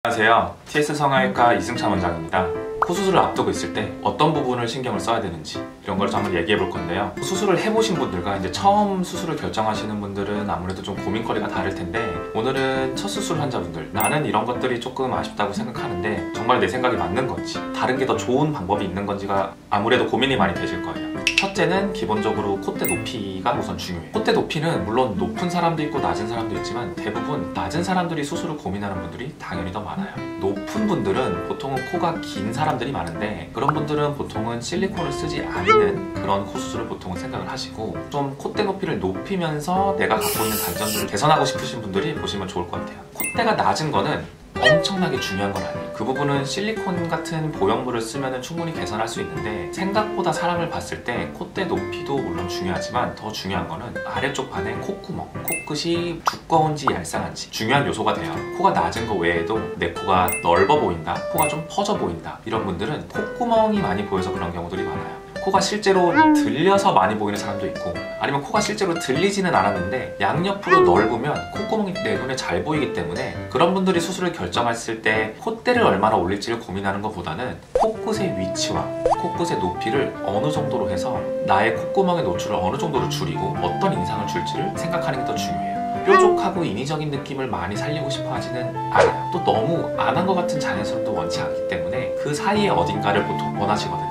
안녕하세요. TS 성형외과 이승찬 원장입니다. 코 수술을 앞두고 있을 때 어떤 부분을 신경을 써야 되는지 이런 걸 좀 한번 얘기해 볼 건데요. 수술을 해보신 분들과 이제 처음 수술을 결정하시는 분들은 아무래도 좀 고민거리가 다를 텐데, 오늘은 첫 수술 환자분들, 나는 이런 것들이 조금 아쉽다고 생각하는데 정말 내 생각이 맞는 건지, 다른 게 더 좋은 방법이 있는 건지가 아무래도 고민이 많이 되실 거예요. 첫째는 기본적으로 콧대 높이가 우선 중요해요. 콧대 높이는 물론 높은 사람도 있고 낮은 사람도 있지만 대부분 낮은 사람들이 수술을 고민하는 분들이 당연히 더 많아요. 높은 분들은 보통은 코가 긴 사람들이 많은데, 그런 분들은 보통은 실리콘을 쓰지 않는 그런 코 수술을 보통은 생각을 하시고, 좀 콧대 높이를 높이면서 내가 갖고 있는 단점들을 개선하고 싶으신 분들이 보시면 좋을 것 같아요. 콧대가 낮은 거는 엄청나게 중요한 건 아니에요. 그 부분은 실리콘 같은 보형물을 쓰면 충분히 개선할 수 있는데, 생각보다 사람을 봤을 때 콧대 높이도 물론 중요하지만 더 중요한 거는 아래쪽 반의 콧구멍, 코끝이 두꺼운지 얄쌍한지 중요한 요소가 돼요. 코가 낮은 거 외에도 내 코가 넓어 보인다, 코가 좀 퍼져 보인다, 이런 분들은 콧구멍이 많이 보여서 그런 경우들이 많아요. 코가 실제로 들려서 많이 보이는 사람도 있고, 아니면 코가 실제로 들리지는 않았는데 양옆으로 넓으면 콧구멍이 내 눈에 잘 보이기 때문에, 그런 분들이 수술을 결정했을 때 콧대를 얼마나 올릴지를 고민하는 것보다는 코끝의 위치와 코끝의 높이를 어느 정도로 해서 나의 콧구멍의 노출을 어느 정도로 줄이고 어떤 인상을 줄지를 생각하는 게 더 중요해요. 뾰족하고 인위적인 느낌을 많이 살리고 싶어 하지는 않아요. 또 너무 안 한 것 같은 자연스러움도 원치 않기 때문에 그 사이에 어딘가를 보통 원하시거든요.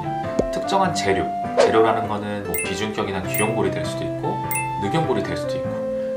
특정한 재료라는 거는 뭐 비중격이나 귀염골이 될 수도 있고 늑연골이 될 수도 있고,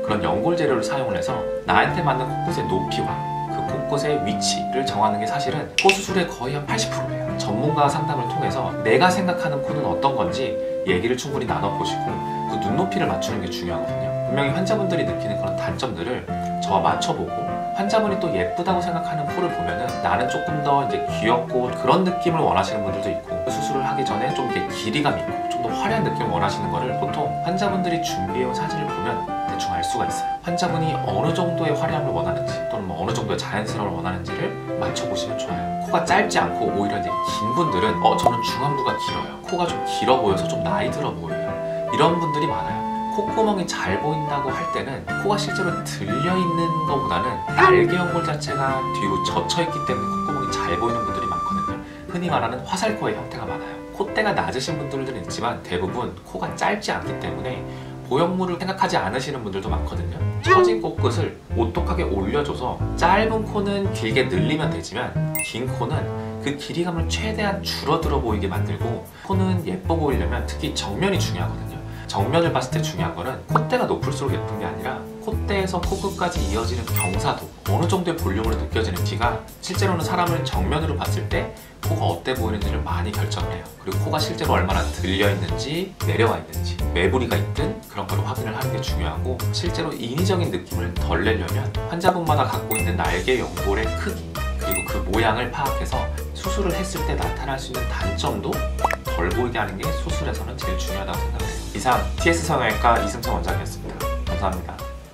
그런 연골 재료를 사용을 해서 나한테 맞는 코끝의 높이와 그 코끝의 위치를 정하는 게 사실은 코 수술의 거의 한 80%예요. 전문가 상담을 통해서 내가 생각하는 코는 어떤 건지 얘기를 충분히 나눠보시고 그 눈높이를 맞추는 게 중요하거든요. 분명히 환자분들이 느끼는 그런 단점들을 저와 맞춰보고, 환자분이 또 예쁘다고 생각하는 코를 보면은 나는 조금 더 이제 귀엽고 그런 느낌을 원하시는 분들도 있고, 수술을 하기 전에 좀 이렇게 길이감 있고 좀 더 화려한 느낌을 원하시는 거를 보통 환자분들이 준비해온 사진을 보면 대충 알 수가 있어요. 환자분이 어느 정도의 화려함을 원하는지 또는 뭐 어느 정도의 자연스러움을 원하는지를 맞춰보시면 좋아요. 코가 짧지 않고 오히려 이제 긴 분들은 저는 중안부가 길어요, 코가 좀 길어 보여서 좀 나이 들어 보여요, 이런 분들이 많아요. 콧구멍이 잘 보인다고 할 때는 코가 실제로 들려있는 것보다는 날개 연골 자체가 뒤로 젖혀있기 때문에 콧구멍이 잘 보이는 분들이 많거든요. 흔히 말하는 화살코의 형태가 많아요. 콧대가 낮으신 분들은 있지만 대부분 코가 짧지 않기 때문에 보형물을 생각하지 않으시는 분들도 많거든요. 처진 코끝을 오똑하게 올려줘서 짧은 코는 길게 늘리면 되지만 긴 코는 그 길이감을 최대한 줄어들어 보이게 만들고, 코는 예뻐 보이려면 특히 정면이 중요하거든요. 정면을 봤을 때 중요한 거는 콧대가 높을수록 예쁜 게 아니라 콧대에서 코끝까지 이어지는 경사도, 어느 정도의 볼륨으로 느껴지는 티가 실제로는 사람을 정면으로 봤을 때 코가 어때 보이는지를 많이 결정을 해요. 그리고 코가 실제로 얼마나 들려있는지 내려와 있는지 매부리가 있든 그런 걸 확인을 하는 게 중요하고, 실제로 인위적인 느낌을 덜 내려면 환자분마다 갖고 있는 날개 연골의 크기 그리고 그 모양을 파악해서 수술을 했을 때 나타날 수 있는 단점도 덜 보이게 하는 게 수술에서는 제일 중요하다고 생각해요. 이상 TS 성형외과 이승찬 원장이었습니다. 감사합니다.